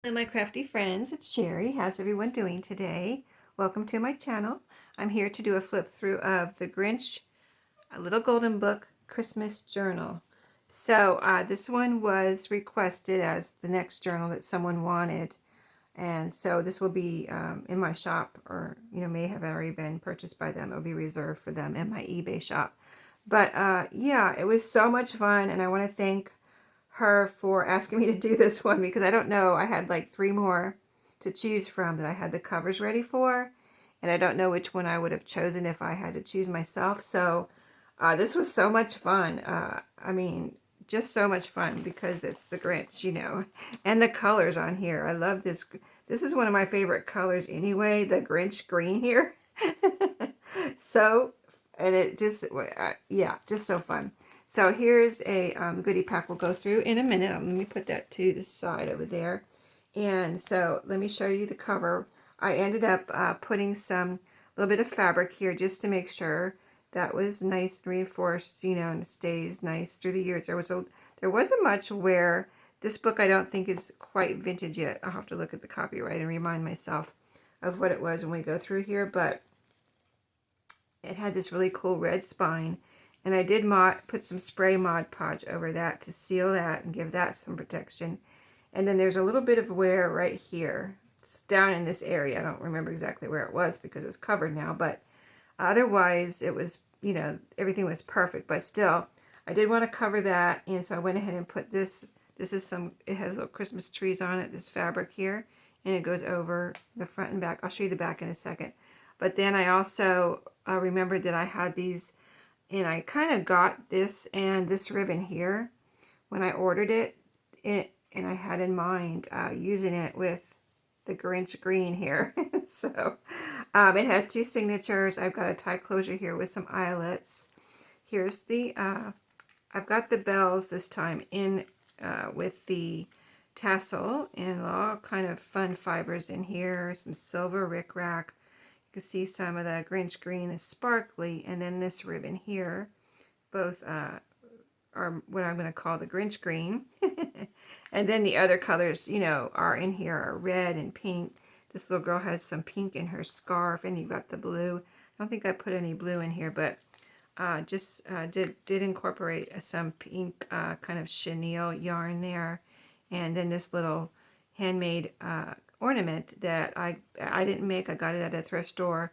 Hello my crafty friends, it's Sheree. How's everyone doing today? Welcome to my channel. I'm here to do a flip through of the Grinch A Little Golden Book Christmas Journal. So this one was requested as the next journal that someone wanted. And so this will be in my shop, or may have already been purchased by them. It'll be reserved for them in my eBay shop. But yeah, it was so much fun, and I want to thank her for asking me to do this one because I don't know. I had like 3 more to choose from that I had the covers ready for, and I don't know which one I would have chosen if I had to choose myself. So this was so much fun. I mean, just so much fun because it's the Grinch, and the colors on here. I love this. This is one of my favorite colors anyway, the Grinch green here. So, and it just, yeah, just so fun. So here's a goodie pack we'll go through in a minute. Let me put that to the side over there. And so let me show you the cover. I ended up putting a little bit of fabric here just to make sure that was nice and reinforced, and stays nice through the years. There wasn't much wear. This book I don't think is quite vintage yet. I'll have to look at the copyright and remind myself of what it was when we go through here, but it had this really cool red spine, and I did put some spray Mod Podge over that to seal that and give that some protection. And then there's a little bit of wear right here. It's down in this area. I don't remember exactly where it was because it's covered now, but otherwise it was, everything was perfect. But still, I did want to cover that, and so I went ahead and put this. It has little Christmas trees on it, this fabric here, and it goes over the front and back. I'll show you the back in a second. But then I also remembered that I had these, and I kind of got this and this ribbon here when I ordered it, and I had in mind using it with the Grinch green here. So it has 2 signatures. I've got a tie closure here with some eyelets. Here's the, I've got the bells this time in with the tassel, and all kind of fun fibers in here, some silver rickrack. You can see some of the Grinch green is sparkly, and then this ribbon here, both are what I'm going to call the Grinch green. And then the other colors, are in here are red and pink. This little girl has some pink in her scarf, and you've got the blue. I don't think I put any blue in here, but just did incorporate some pink kind of chenille yarn there. And then this little handmade ornament that I didn't make. I got it at a thrift store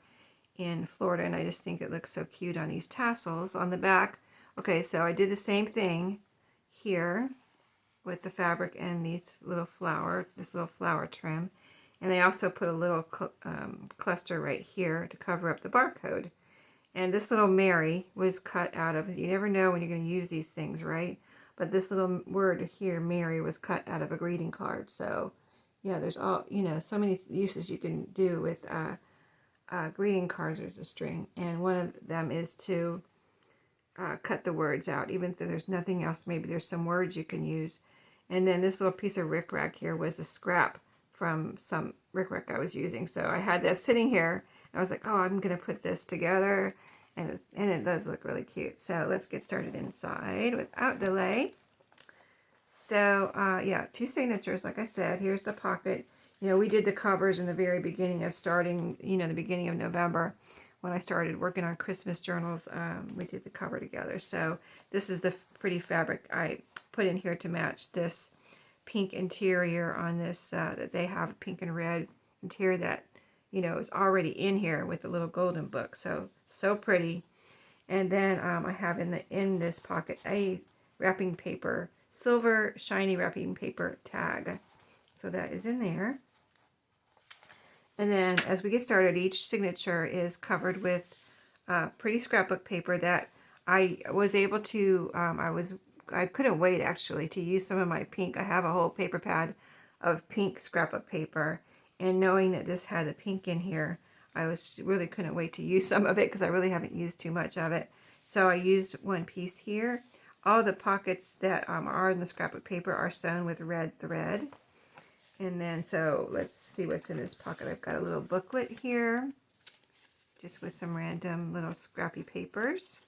in Florida, and I just think it looks so cute on these tassels on the back. Okay, so I did the same thing here with the fabric and this little flower trim. And I also put a little cluster right here to cover up the barcode. And this little Mary was cut out of, you never know when you're going to use these things, right? But this little word here, Mary, was cut out of a greeting card. So, yeah, there's so many uses you can do with greeting cards as a string. And one of them is to cut the words out, even if there's nothing else. Maybe there's some words you can use. And then this little piece of rickrack here was a scrap from some rickrack I was using. So I had that sitting here, and I was like, oh, I'm going to put this together. And it does look really cute. So let's get started inside without delay. So, yeah, 2 signatures, like I said. Here's the pocket. We did the covers in the very beginning of starting, the beginning of November. When I started working on Christmas journals, we did the cover together. So this is the pretty fabric I put in here to match this pink interior on this, that they have pink and red interior that, is already in here with the little golden book. So pretty. And then I have in this pocket a wrapping paper, silver shiny wrapping paper tag. So that is in there. And then as we get started, each signature is covered with pretty scrapbook paper that I was able to, I couldn't wait actually to use some of my pink. I have a whole paper pad of pink scrapbook paper, and knowing that this had the pink in here, I really couldn't wait to use some of it because I really haven't used too much of it. So I used one piece here. All the pockets that are in the scrapbook paper are sewn with red thread. And then, so let's see what's in this pocket. I've got a little booklet here, just with some random little scrappy papers.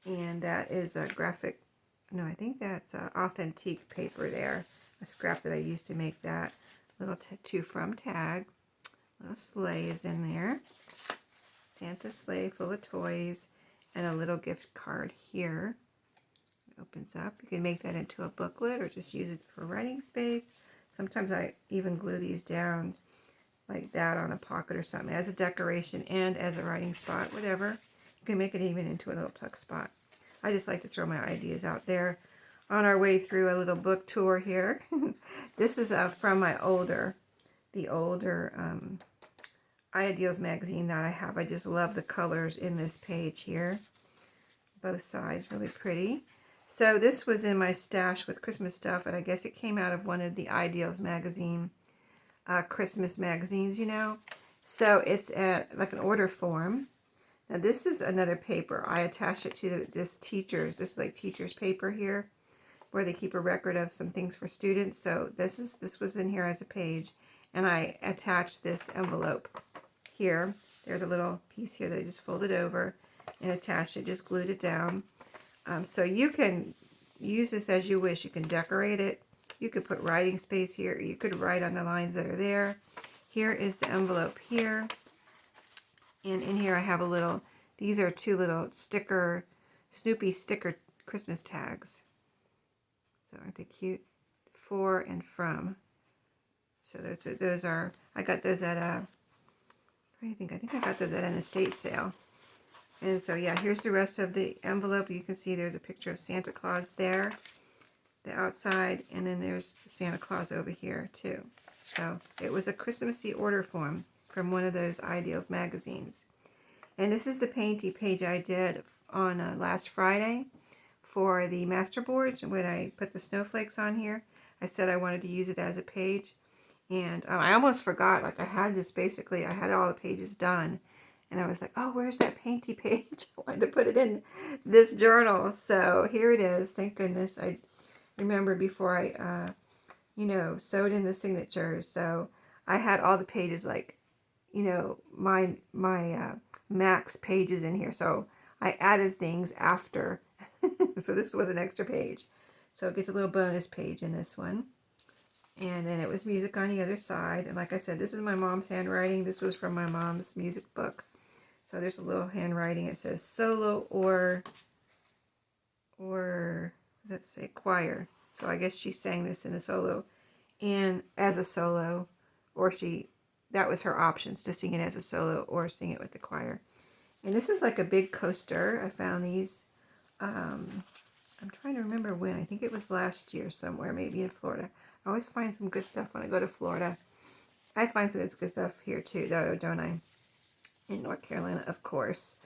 And that is a graphic, no, I think that's authentic paper there, a scrap that I used to make that. Little to from tag. Little sleigh is in there. Santa sleigh full of toys, and a little gift card here. It opens up. You can make that into a booklet or just use it for writing space. Sometimes I even glue these down like that on a pocket or something as a decoration and as a writing spot, whatever. You can make it even into a little tuck spot. I just like to throw my ideas out there on our way through a little book tour here. This is from my older Ideals magazine that I have. I just love the colors in this page here. Both sides, really pretty. So this was in my stash with Christmas stuff, and I guess it came out of one of the Ideals magazine Christmas magazines, you know. So it's like an order form. Now this is another paper. I attached it to this is like teacher's paper here, where they keep a record of some things for students. So this was in here as a page, and I attached this envelope here. There's a little piece here that I just folded over and attached it, just glued it down. So you can use this as you wish. You can decorate it. You could put writing space here. You could write on the lines that are there. Here is the envelope here. And in here I have these are two little Snoopy sticker Christmas tags. So aren't they cute? For and from. So those are, I got those at what do you think? I think I got those at an estate sale. And so yeah, here's the rest of the envelope. You can see there's a picture of Santa Claus there, the outside, and then there's Santa Claus over here too. So it was a Christmassy order form from one of those Ideals magazines. And this is the painty page I did on last Friday for the master boards. When I put the snowflakes on here, I said I wanted to use it as a page. And I almost forgot, like I had all the pages done. And I was like, oh, where's that painty page? I wanted to put it in this journal. So here it is. Thank goodness. I remembered before I, sewed in the signatures. So I had all the pages, like, my max pages in here. So I added things after. So this was an extra page. So it gets a little bonus page in this one. And then it was music on the other side. And like I said, this is my mom's handwriting. This was from my mom's music book. So there's a little handwriting. It says solo or let's say choir. So I guess she sang this in a solo and as a solo, or that was her options, to sing it as a solo or sing it with the choir. And this is like a big coaster. I found these, I'm trying to remember when. I think it was last year somewhere, maybe in Florida. I always find some good stuff when I go to Florida. I find some good stuff here too, though, don't I? In North Carolina, of course.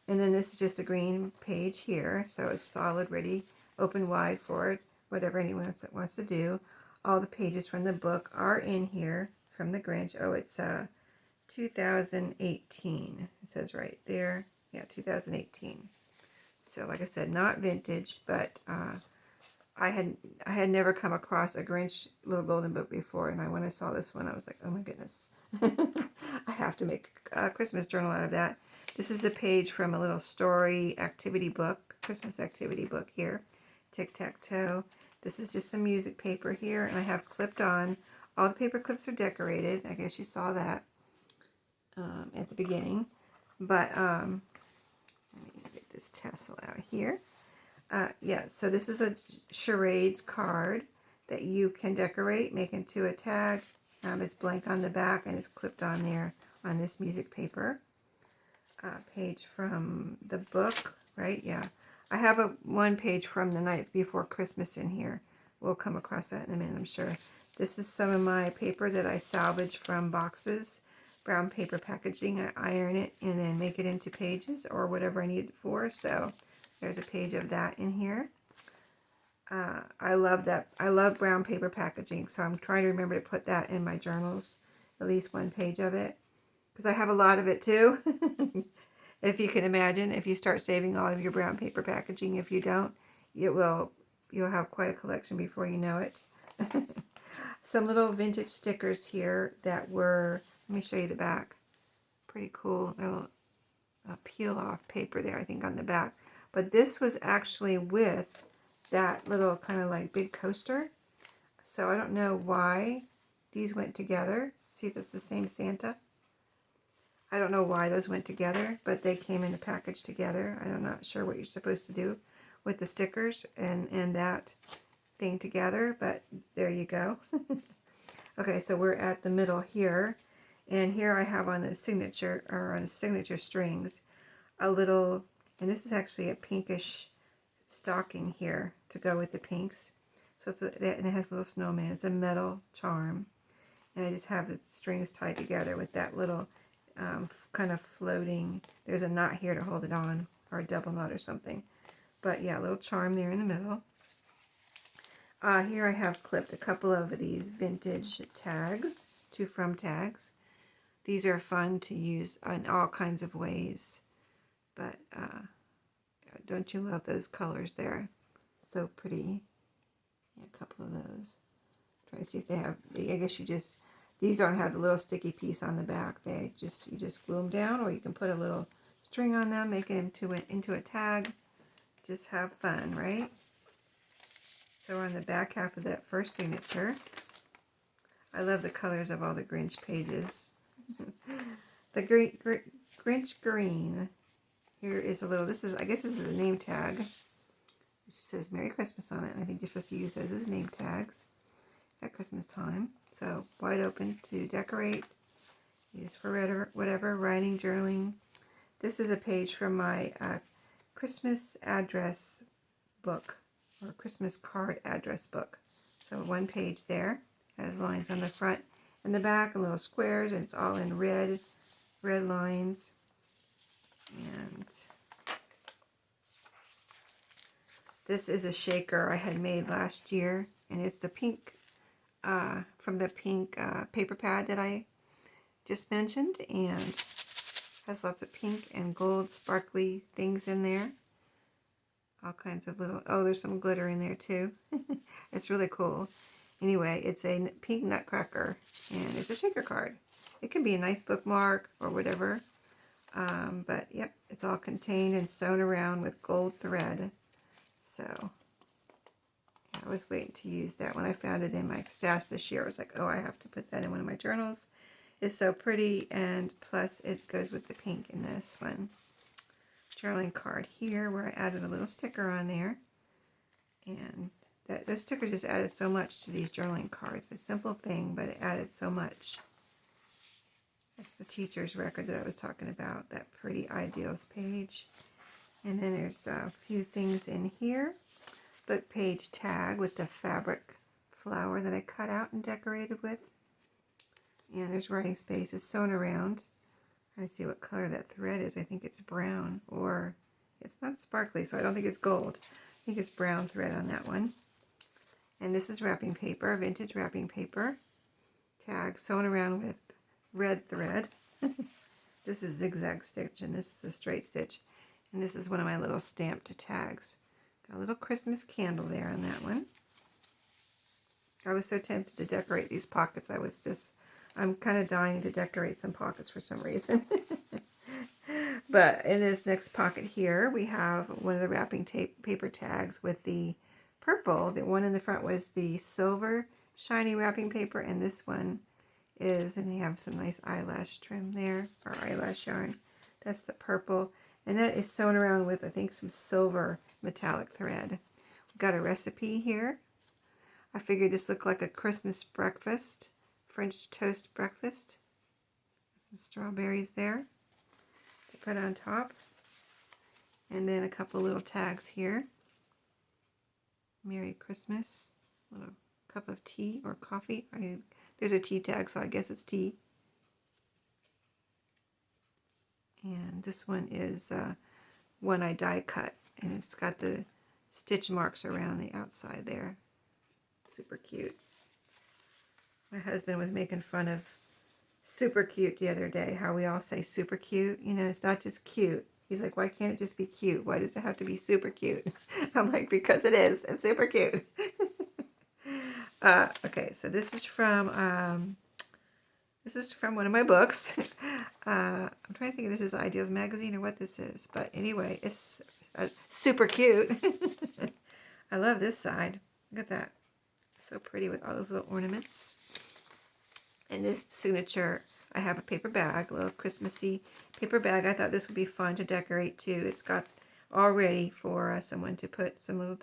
And then this is just a green page here. So it's solid, ready, open wide for it, whatever anyone wants to do. All the pages from the book are in here from the Grinch. Oh, it's 2018. It says right there. Yeah, 2018. So like I said, not vintage, but I had never come across a Grinch Little Golden Book before, and when I saw this one, I was like, oh my goodness. I have to make a Christmas journal out of that. This is a page from a little story activity book, Christmas activity book here. Tic-tac-toe. This is just some music paper here, and I have clipped on. All the paper clips are decorated. I guess you saw that at the beginning. But let me get this tassel out here. So this is a charades card that you can decorate, make into a tag. It's blank on the back, and it's clipped on there on this music paper. Page from the book, right? Yeah. I have one page from the night before Christmas in here. We'll come across that in a minute, I'm sure. This is some of my paper that I salvaged from boxes. Brown paper packaging. I iron it and then make it into pages or whatever I need it for. So there's a page of that in here. I love that. I love brown paper packaging, so I'm trying to remember to put that in my journals, at least one page of it, because I have a lot of it too. If you can imagine, if you start saving all of your brown paper packaging, if you don't, you'll have quite a collection before you know it. Some little vintage stickers here that were, let me show you the back. Pretty cool. Little peel off paper there, I think, on the back. But this was actually with that little kind of like big coaster. So I don't know why these went together. See, that's the same Santa. I don't know why those went together, but they came in a package together. I'm not sure what you're supposed to do with the stickers and that thing together, but there you go. Okay, so we're at the middle here, and here I have on the signature, or on the signature strings, a little, and this is actually a pinkish stocking here to go with the pinks. So it's and it has a little snowman. It's a metal charm, and I just have the strings tied together with that little kind of floating. There's a knot here to hold it on, or a double knot or something. But yeah, a little charm there in the middle. Here I have clipped a couple of these vintage tags, to from tags. These are fun to use in all kinds of ways. But don't you love those colors there? So pretty. Yeah, a couple of those. Try to see if they have, I guess you just, these don't have the little sticky piece on the back. You just glue them down, or you can put a little string on them, make it into a tag. Just have fun, right? So on the back half of that first signature, I love the colors of all the Grinch pages. The Grinch green. Here is a little, I guess this is a name tag. It says Merry Christmas on it, and I think you're supposed to use those as name tags at Christmas time. So wide open to decorate, use for whatever, writing, journaling. This is a page from my Christmas address book, or Christmas card address book. So one page there has lines on the front and the back and little squares, and it's all in red lines. And this is a shaker I had made last year, and it's the pink, from the pink paper pad that I just mentioned, and has lots of pink and gold sparkly things in there. All kinds of little, oh, there's some glitter in there too. It's really cool. Anyway, it's a pink nutcracker, and it's a shaker card. It can be a nice bookmark or whatever. But yep, it's all contained and sewn around with gold thread. So yeah, I was waiting to use that. When I found it in my stash this year, I was like, oh, I have to put that in one of my journals. It's so pretty, and plus it goes with the pink in this one. Journaling card here, where I added a little sticker on there, and those stickers just added so much to these journaling cards. A simple thing, but it added so much. That's the teacher's record that I was talking about, that pretty ideals page. And then there's a few things in here. Book page tag with the fabric flower that I cut out and decorated with. And there's writing space. It's sewn around. I see what color that thread is. I think it's brown, or it's not sparkly, so I don't think it's gold. I think it's brown thread on that one. And this is wrapping paper, vintage wrapping paper. Tag sewn around with red thread. This is zigzag stitch, and this is a straight stitch. And this is one of my little stamped tags. Got a little Christmas candle there on that one. I was so tempted to decorate these pockets. I'm kind of dying to decorate some pockets for some reason. But in this next pocket here, we have one of the wrapping paper tags with the purple. The one in the front was the silver shiny wrapping paper, and this one is, and they have some nice eyelash trim there, or eyelash yarn. That's the purple, and that is sewn around with, I think, some silver metallic thread. We've got a recipe here. I figured this looked like a Christmas breakfast, French toast breakfast. Some strawberries there to put on top, and then a couple little tags here. Merry Christmas. A little cup of tea or coffee. There's a tea tag, so I guess it's tea. And this one is one I die cut, and it's got the stitch marks around the outside there. Super cute. My husband was making fun of super cute the other day, how we all say super cute. You know, it's not just cute. He's like, why can't it just be cute? Why does it have to be super cute? I'm like, because it is. It's super cute. Okay, so this is from one of my books. I'm trying to think if this is Ideals Magazine or what this is. But anyway, it's super cute. I love this side. Look at that. So pretty with all those little ornaments. And this signature, I have a paper bag, a little Christmassy paper bag. I thought this would be fun to decorate too. It's got all ready for someone to put some little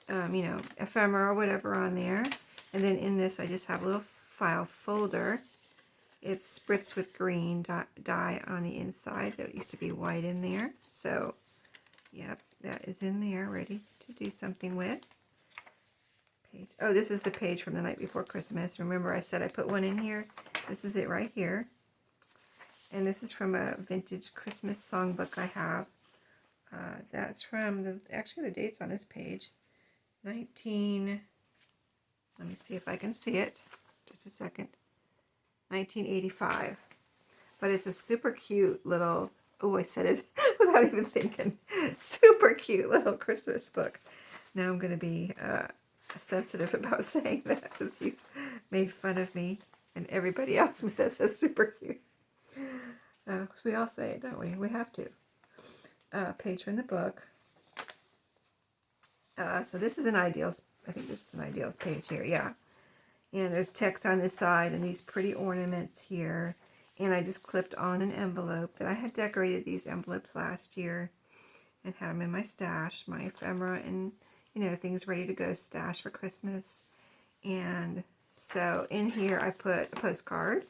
ephemera or whatever on there. And then in this, I just have a little file folder. It's spritzed with green dye on the inside. That used to be white in there. So, yep, that is in there, ready to do something with. Page. Oh, this is the page from the night before Christmas. Remember I said I put one in here? This is it right here. And this is from a vintage Christmas songbook I have. That's from, actually the date's on this page. Let me see if I can see it. Just a second. 1985. But it's a super cute little, oh, I said it without even thinking. Super cute little Christmas book. Now I'm going to be sensitive about saying that since he's made fun of me and everybody else that says super cute. Because we all say it, don't we? We have to. Page from the book. So this is an ideals. I think this is an ideals page here. Yeah. And there's text on this side and these pretty ornaments here. And I just clipped on an envelope that I had decorated these envelopes last year and had them in my stash, my ephemera and, things ready to go stash for Christmas. And so in here I put a postcard.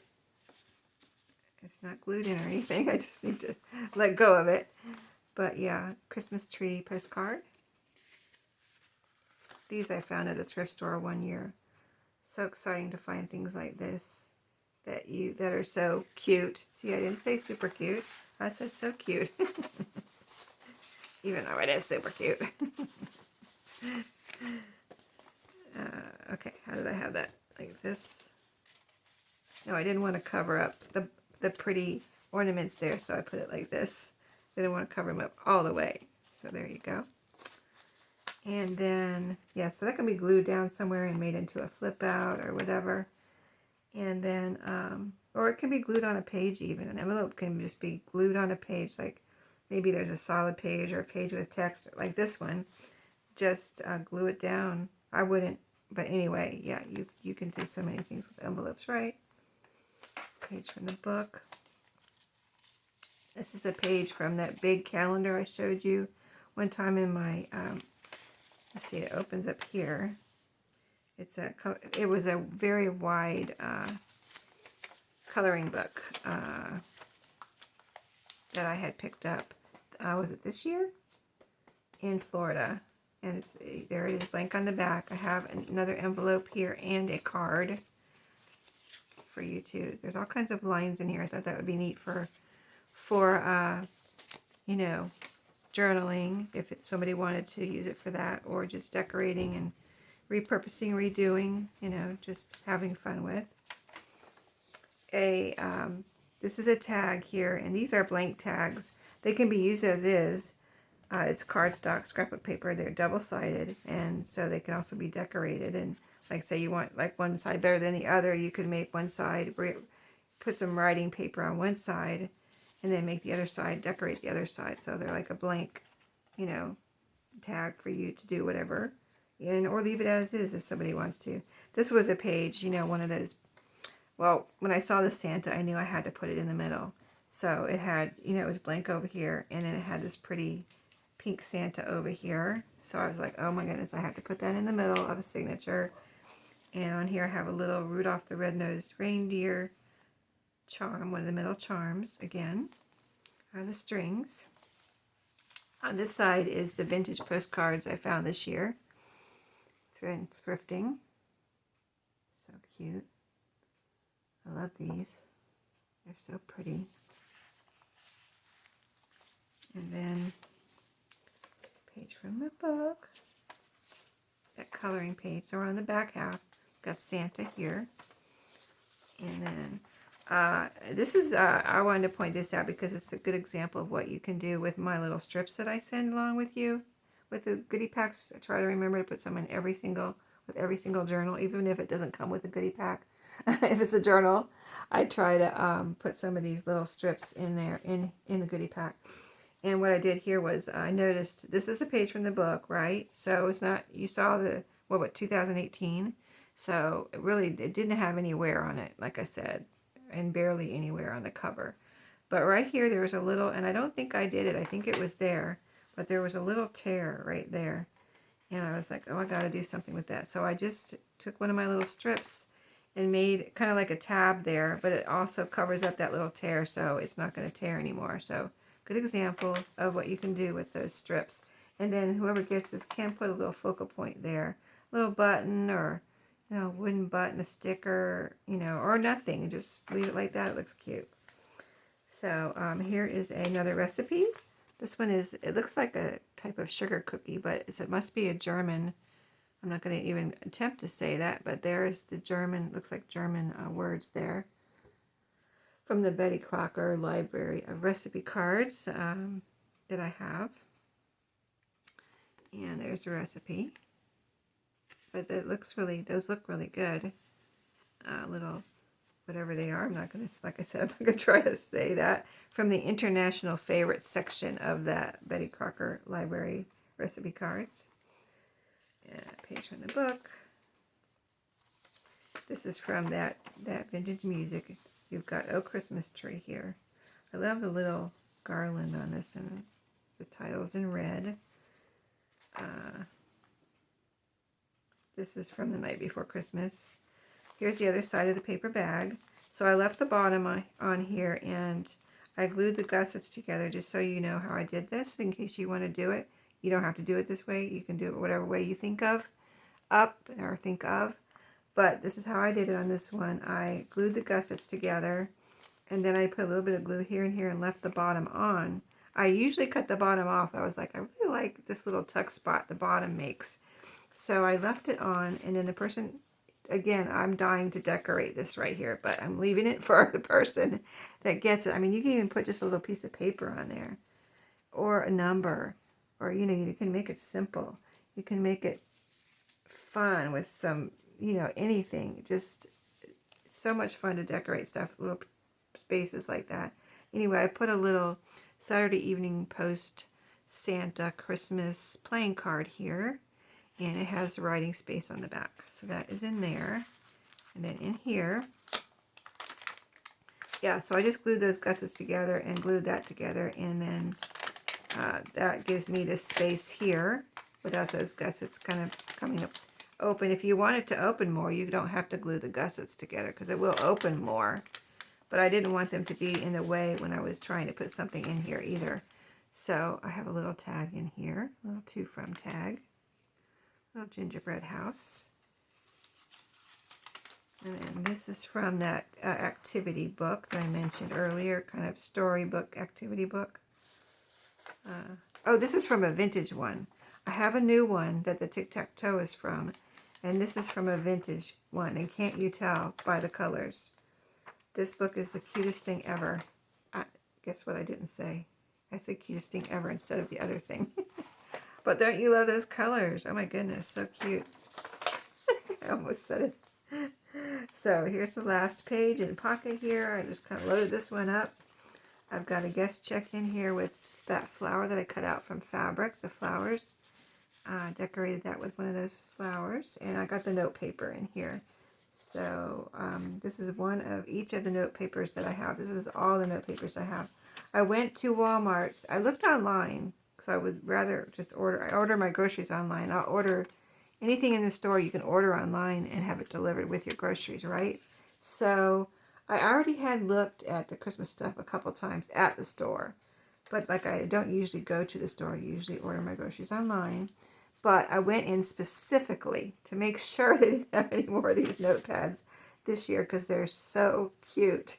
It's not glued in or anything. I just need to let go of it. But yeah, Christmas tree postcard. These I found at a thrift store one year. So exciting to find things like this that are so cute. See, I didn't say super cute. I said so cute. Even though it is super cute. Okay, how did I have that? Like this. No, I didn't want to cover up the pretty ornaments there, so I put it like this. I didn't want to cover them up all the way. So there you go. And then, yeah, so that can be glued down somewhere and made into a flip out or whatever. And then, or it can be glued on a page even. An envelope can just be glued on a page, like maybe there's a solid page or a page with text like this one. Just glue it down. I wouldn't, but anyway, yeah, you can do so many things with envelopes, right? Page from the book. This is a page from that big calendar I showed you one time in my, let's see, it opens up here. It was a very wide coloring book that I had picked up. Was it this year? In Florida. And there it is, blank on the back. I have another envelope here and a card for you too. There's all kinds of lines in here. I thought that would be neat for journaling, if somebody wanted to use it for that, or just decorating and repurposing, redoing, just having fun with. This is a tag here, and these are blank tags. They can be used as is. It's cardstock, scrapbook paper. They're double-sided, and so they can also be decorated. And like, say you want like one side better than the other, you could make one side, put some writing paper on one side, and then make the other side, decorate the other side. So they're like a blank, tag for you to do whatever, or leave it as is if somebody wants to. This was a page, one of those. Well, when I saw the Santa, I knew I had to put it in the middle. So it had, it was blank over here, and then it had this pretty pink Santa over here. So I was like, oh my goodness, I have to put that in the middle of a signature. And on here I have a little Rudolph the Red-Nosed Reindeer charm, one of the middle charms. Again, are the strings. On this side is the vintage postcards I found this year. Thrifting. So cute. I love these. They're so pretty. And then, page from the book. That coloring page. So we're on the back half. Got Santa here. And then, this is, I wanted to point this out because it's a good example of what you can do with my little strips that I send along with you. With the goodie packs, I try to remember to put some in every single journal, even if it doesn't come with a goodie pack. If it's a journal, I try to put some of these little strips in there, in the goodie pack. And what I did here was, I noticed, this is a page from the book, right? So it's not, you saw 2018. So it didn't have any wear on it, like I said, and barely any wear on the cover. But right here there was a little, and I don't think I did it, I think it was there, but there was a little tear right there. And I was like, oh, I got to do something with that. So I just took one of my little strips and made kind of like a tab there, but it also covers up that little tear, so it's not going to tear anymore. So good example of what you can do with those strips. And then whoever gets this can put a little focal point there, a little button, or wooden button, a sticker, or nothing. Just leave it like that. It looks cute. So here is another recipe. This one it looks like a type of sugar cookie, but it must be a German. I'm not going to even attempt to say that, but there's the German, looks like German words there. From the Betty Crocker library of recipe cards that I have. And there's the recipe. But those look really good. Little, whatever they are, I'm not going to, like I said, I'm not going to try to say that. From the international favorites section of that Betty Crocker library recipe cards. And a page from the book. This is from that vintage music. You've got Oh Christmas Tree here. I love the little garland on this, and the title's in red. This is from the night before Christmas. Here's the other side of the paper bag. So I left the bottom on here, and I glued the gussets together just so you know how I did this, in case you want to do it. You don't have to do it this way. You can do it whatever way you think of, But this is how I did it on this one. I glued the gussets together, and then I put a little bit of glue here and here and left the bottom on. I usually cut the bottom off. I was like, I really like this little tuck spot the bottom makes. So I left it on, and then the person, again, I'm dying to decorate this right here, but I'm leaving it for the person that gets it. I mean, you can even put just a little piece of paper on there, or a number, or, you can make it simple. You can make it fun with some, anything. Just so much fun to decorate stuff, little spaces like that. Anyway, I put a little Saturday Evening Post Santa Christmas playing card here, and it has writing space on the back. So that is in there. And then in here, yeah, so I just glued those gussets together and glued that together, and then that gives me this space here without those gussets kind of coming up open. If you want it to open more, you don't have to glue the gussets together, because it will open more. But I didn't want them to be in the way when I was trying to put something in here either. So I have a little tag in here, a little to from tag, little gingerbread house. And then this is from that activity book that I mentioned earlier, kind of storybook activity book. Oh, this is from a vintage one. I have a new one that the tic-tac-toe is from, and this is from a vintage one. And can't you tell by the colors? This book is the cutest thing ever. Guess what I didn't say? I said cutest thing ever instead of the other thing. But don't you love those colors? Oh my goodness, so cute. I almost said it. So here's the last page in pocket here. I just kind of loaded this one up. I've got a guest check in here with that flower that I cut out from fabric, the flowers. Decorated that with one of those flowers. And I got the note paper in here. So this is one of each of the note papers that I have. This is all the note papers I have. I went to Walmart. I looked online, because I would rather just order. I order my groceries online. I'll order anything in the store you can order online and have it delivered with your groceries, right? So I already had looked at the Christmas stuff a couple times at the store. But like, I don't usually go to the store. I usually order my groceries online. But I went in specifically to make sure they didn't have any more of these notepads this year, because they're so cute.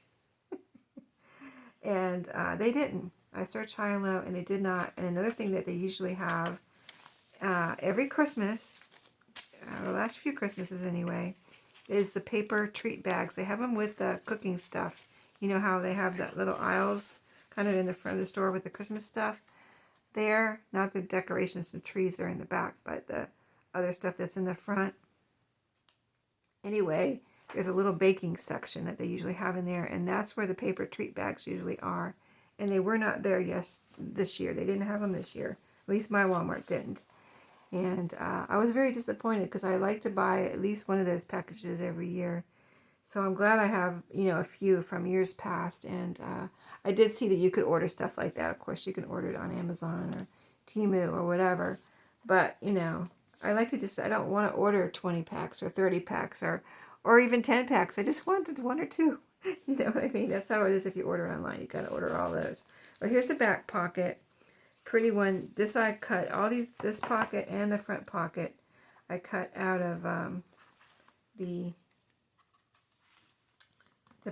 And they didn't. I searched high and low, and they did not. And another thing that they usually have every Christmas, the last few Christmases anyway, is the paper treat bags. They have them with the cooking stuff. You know how they have that little aisles kind of in the front of the store with the Christmas stuff? There, not the decorations, the trees are in the back, but the other stuff that's in the front. Anyway, there's a little baking section that they usually have in there, and that's where the paper treat bags usually are. And they were not there this year. They didn't have them this year. At least my Walmart didn't. And I was very disappointed because I like to buy at least one of those packages every year. So I'm glad I have, a few from years past. And I did see that you could order stuff like that. Of course, you can order it on Amazon or Temu or whatever. But, I like to I don't want to order 20 packs or 30 packs or even 10 packs. I just wanted one or two. You know what I mean? That's how it is if you order online. You got to order all those. But here's the back pocket. Pretty one. This I cut all this pocket and the front pocket I cut out of the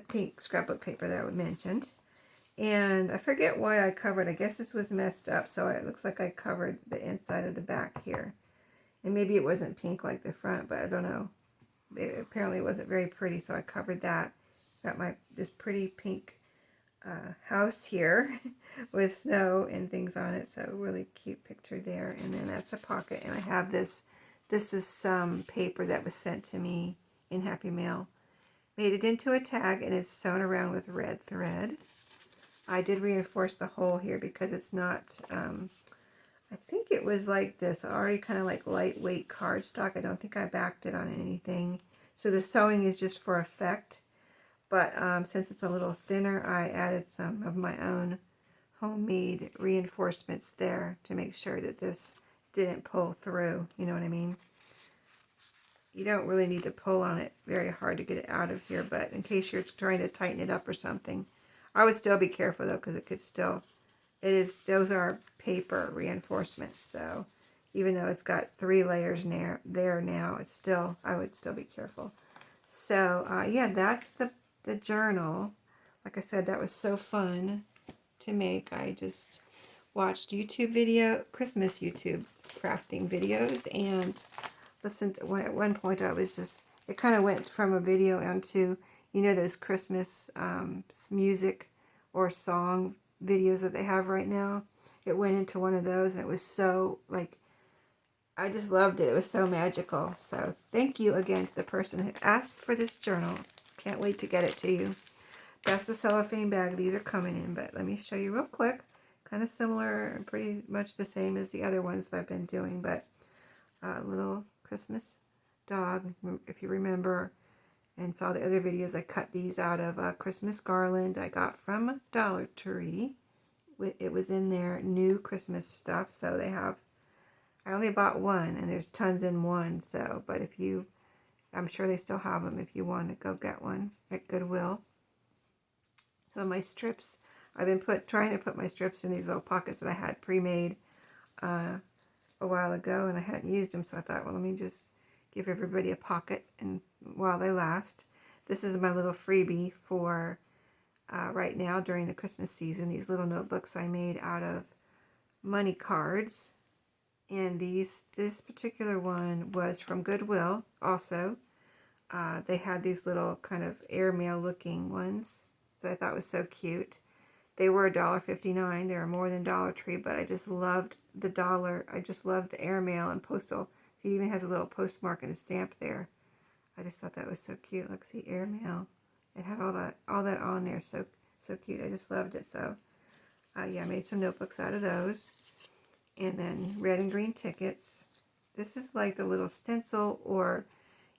pink scrapbook paper that I mentioned. And I forget why I covered. I guess this was messed up, so it looks like I covered the inside of the back here. And maybe it wasn't pink like the front, but I don't know. Apparently it wasn't very pretty, so I covered that. Got this pretty pink house here with snow and things on it, so really cute picture there. And then that's a pocket, and I have this is some paper that was sent to me in Happy Mail. Made it into a tag, and it's sewn around with red thread. I did reinforce the hole here because it's not, I think it was like this, already kind of like lightweight cardstock. I don't think I backed it on anything. So the sewing is just for effect. But since it's a little thinner, I added some of my own homemade reinforcements there to make sure that this didn't pull through. You know what I mean? You don't really need to pull on it very hard to get it out of here, but in case you're trying to tighten it up or something, I would still be careful though, because it could still, those are paper reinforcements, so even though it's got 3 layers there now, I would still be careful. So yeah, that's the journal. Like I said, that was so fun to make. I just watched Christmas YouTube crafting videos, and listened to at one point. It kind of went from a video onto, those Christmas music or song videos that they have right now. It went into one of those, and it was so, I just loved it. It was so magical. So thank you again to the person who asked for this journal. Can't wait to get it to you. That's the cellophane bag these are coming in, but let me show you real quick. Kind of similar and pretty much the same as the other ones that I've been doing, but a little Christmas dog, if you remember and saw the other videos. I cut these out of a Christmas garland I got from Dollar Tree. It was in their new Christmas stuff, so I only bought one, and there's tons in one, so, but I'm sure they still have them if you want to go get one at Goodwill. So my strips, I've been trying to put my strips in these little pockets that I had pre-made a while ago, and I hadn't used them, so I thought, well, let me just give everybody a pocket and while they last. This is my little freebie for right now during the Christmas season. These little notebooks I made out of money cards, and this particular one was from Goodwill also. They had these little kind of airmail looking ones that I thought was so cute. They were $1.59. They were more than Dollar Tree, but I just loved the dollar. I just loved the airmail and postal. It even has a little postmark and a stamp there. I just thought that was so cute. Look, see, airmail. It had all that on there. So cute. I just loved it. So yeah, I made some notebooks out of those. And then red and green tickets. This is like the little stencil, or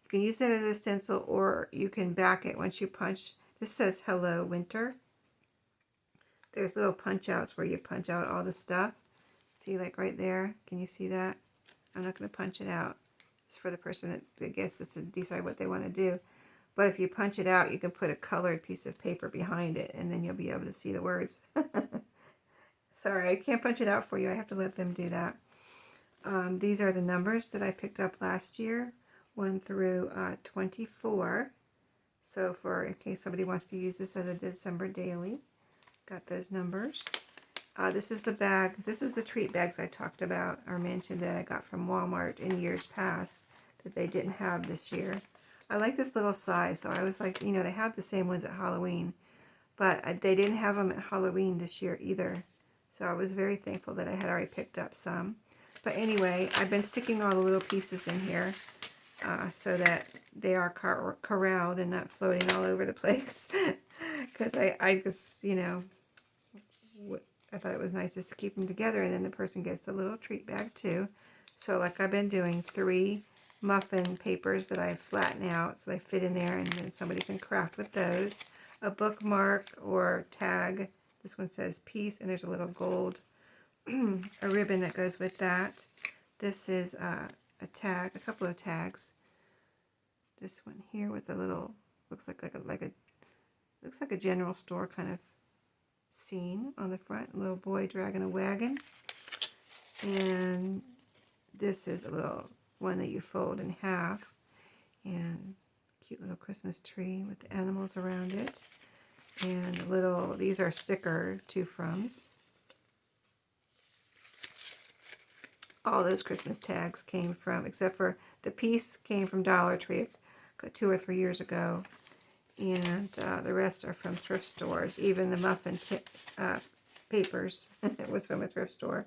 you can use it as a stencil, or you can back it once you punch. This says Hello Winter. There's little punch outs where you punch out all the stuff. See, like right there? Can you see that? I'm not going to punch it out. It's for the person that gets this to decide what they want to do. But if you punch it out, you can put a colored piece of paper behind it, and then you'll be able to see the words. Sorry, I can't punch it out for you. I have to let them do that. These are the numbers that I picked up last year, 1 through 24. So in case somebody wants to use this as a December daily, got those numbers. This is the bag. This is the treat bags I talked about or mentioned that I got from Walmart in years past that they didn't have this year. I like this little size, so I was like, they have the same ones at Halloween, but they didn't have them at Halloween this year either. So I was very thankful that I had already picked up some. But anyway, I've been sticking all the little pieces in here so that they are corralled and not floating all over the place. Because I just, I thought it was nice just to keep them together, and then the person gets a little treat bag too. So like I've been doing 3 muffin papers that I flatten out so they fit in there, and then somebody can craft with those. A bookmark or tag. This one says peace, and there's a little gold a ribbon that goes with that. This is a tag, a couple of tags. This one here with a little, looks like a general store kind of scene on the front. A little boy dragging a wagon. And this is a little one that you fold in half. And cute little Christmas tree with the animals around it. And a little, these are sticker to-froms. All those Christmas tags came from, except for the piece came from Dollar Tree 2 or 3 years ago. And the rest are from thrift stores. Even the muffin papers it was from a thrift store.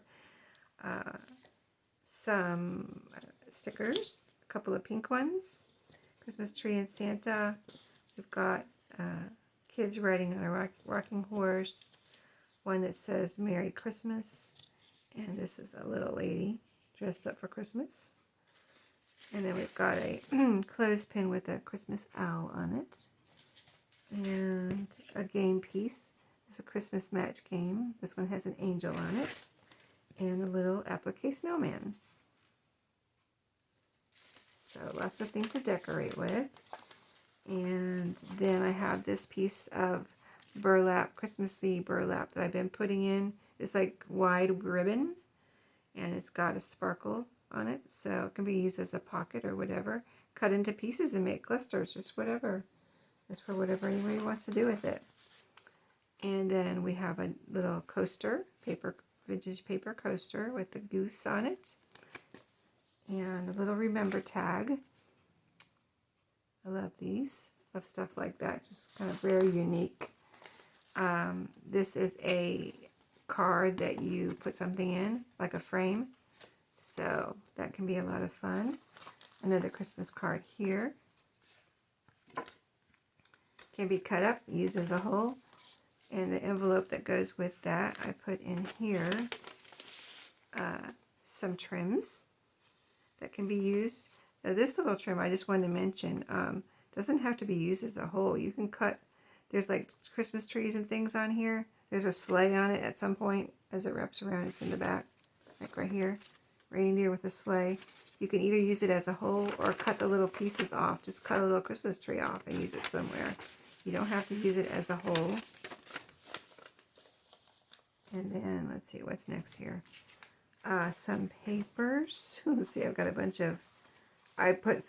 Some stickers, a couple of pink ones, Christmas tree and Santa. We've got kids riding on a rocking horse, one that says Merry Christmas, and this is a little lady dressed up for Christmas. And then we've got a clothespin with a Christmas owl on it. And a game piece. It's a Christmas match game. This one has an angel on it. And a little applique snowman. So lots of things to decorate with. And then I have this piece of burlap, Christmassy burlap that I've been putting in. It's like wide ribbon. And it's got a sparkle on it. So it can be used as a pocket or whatever. Cut into pieces and make clusters, just whatever. It's for whatever anybody wants to do with it. And then we have a little coaster, vintage paper coaster with the goose on it. And a little remember tag. I love these. Love stuff like that. Just kind of very unique. This is a card that you put something in, like a frame. So that can be a lot of fun. Another Christmas card here. Can be cut up, used as a whole. And the envelope that goes with that, I put in here some trims that can be used. Now this little trim I just wanted to mention doesn't have to be used as a whole. You can cut, there's like Christmas trees and things on here. There's a sleigh on it at some point as it wraps around. It's in the back, like right here. Reindeer with a sleigh. You can either use it as a whole or cut the little pieces off. Just cut a little Christmas tree off and use it somewhere. You don't have to use it as a whole. And then, let's see, what's next here? Some papers. Let's see, I've got a bunch of, I put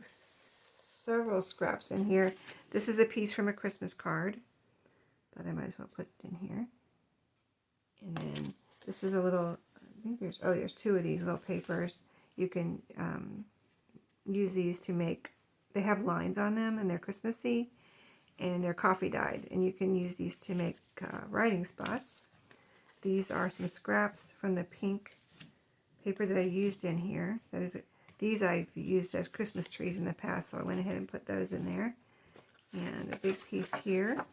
several scraps in here. This is a piece from a Christmas card that I might as well put in here. And then this is a little, I think there's 2 of these little papers. You can use these to make, they have lines on them and they're Christmassy. And they're coffee dyed, and you can use these to make writing spots. These are some scraps from the pink paper that I used in here. These I've used as Christmas trees in the past, so I went ahead and put those in there. And a big piece here,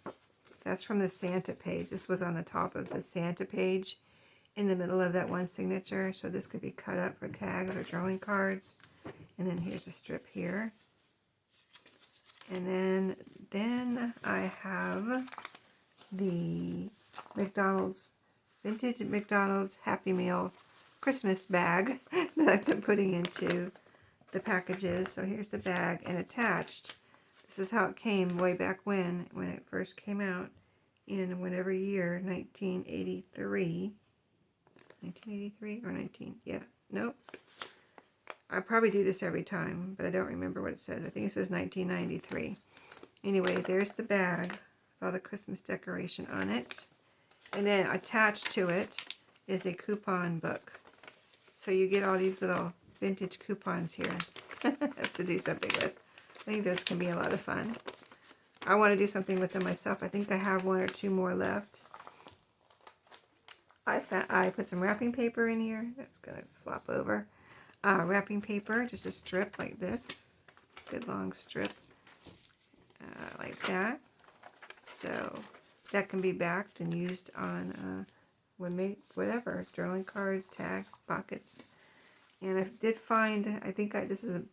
that's from the Santa page. This was on the top of the Santa page in the middle of that one signature, so this could be cut up for tags or drawing cards. And then here's a strip here. And then I have the vintage McDonald's Happy Meal Christmas bag that I've been putting into the packages. So here's the bag, and attached, this is how it came way back when it first came out in whatever year, 1983 or 19, yeah, nope. I probably do this every time, but I don't remember what it says. I think it says 1993. Anyway, there's the bag with all the Christmas decoration on it. And then attached to it is a coupon book. So you get all these little vintage coupons here to do something with. I think those can be a lot of fun. I want to do something with them myself. I think I have 1 or 2 more left. I put some wrapping paper in here. That's going to flop over. Wrapping paper, just a strip like this, good long strip, like that. So that can be backed and used on whatever, drawing cards, tags, pockets. And I did find, I think this is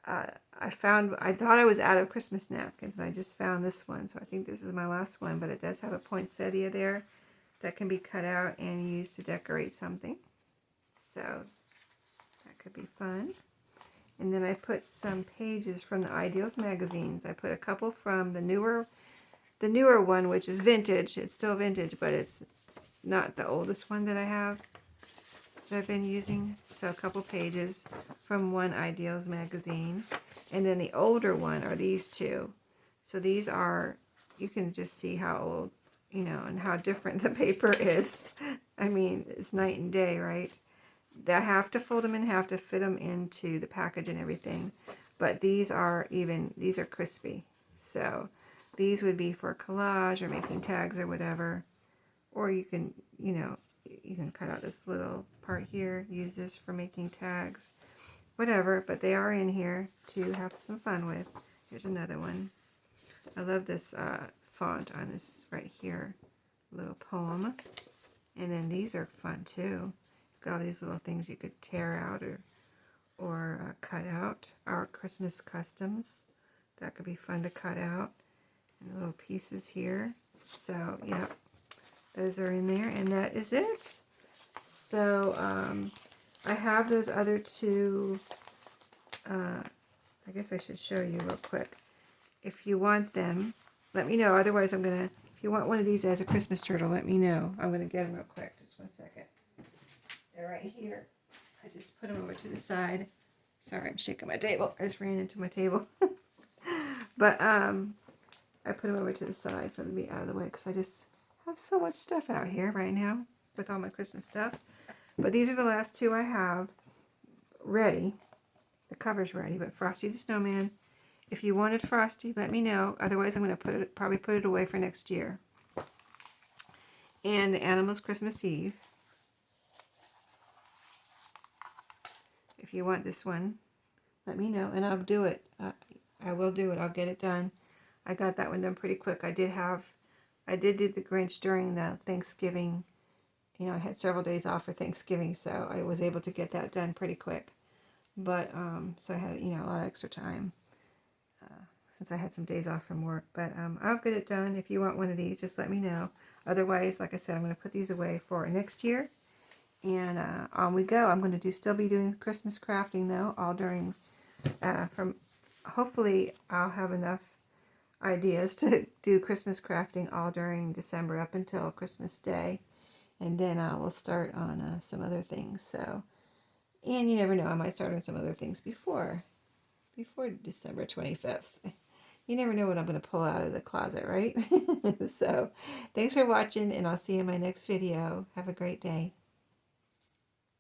I thought I was out of Christmas napkins, and I just found this one. So I think this is my last one, but it does have a poinsettia there that can be cut out and used to decorate something. So that could be fun. And then I put some pages from the Ideals magazines. I put a couple from the newer one, which is vintage. It's still vintage, but it's not the oldest one that I have that I've been using. So a couple pages from one Ideals magazine. And then the older one are these two. So these are, you can just see how old, you know, and how different the paper is. I mean, it's night and day, right? I have to fold them in half to fit them into the package and everything. But these are crispy. So these would be for collage or making tags or whatever. Or you can, you know, you can cut out this little part here, use this for making tags, whatever. But they are in here to have some fun with. Here's another one. I love this font on this right here, little poem. And then these are fun too. Got all these little things you could tear out or cut out. Our Christmas customs. That could be fun to cut out. And little pieces here. So, yeah, those are in there. And that is it. So, I have those other two. I guess I should show you real quick. If you want them, let me know. Otherwise, if you want one of these as a Christmas turtle, let me know. I'm going to get them real quick. Just one second. They're right here. I just put them over to the side. Sorry, I'm shaking my table. I just ran into my table. But I put them over to the side so they'll be out of the way because I just have so much stuff out here right now with all my Christmas stuff. But these are the last two I have ready. The cover's ready, but Frosty the Snowman. If you wanted Frosty, let me know. Otherwise, I'm going to probably put it away for next year. And the Animals Christmas Eve. If you want this one, let me know, and I'll do it. I will do it. I'll get it done. I got that one done pretty quick. I did do the Grinch during the Thanksgiving. You know, I had several days off for Thanksgiving, so I was able to get that done pretty quick. But, so I had, you know, a lot of extra time since I had some days off from work. But I'll get it done. If you want one of these, just let me know. Otherwise, like I said, I'm going to put these away for next year. And on we go. I'm going to still be doing Christmas crafting, though, all during, hopefully I'll have enough ideas to do Christmas crafting all during December up until Christmas Day. And then I will start on some other things. So, and you never know, I might start on some other things before December 25th. You never know what I'm going to pull out of the closet, right? So, thanks for watching, and I'll see you in my next video. Have a great day.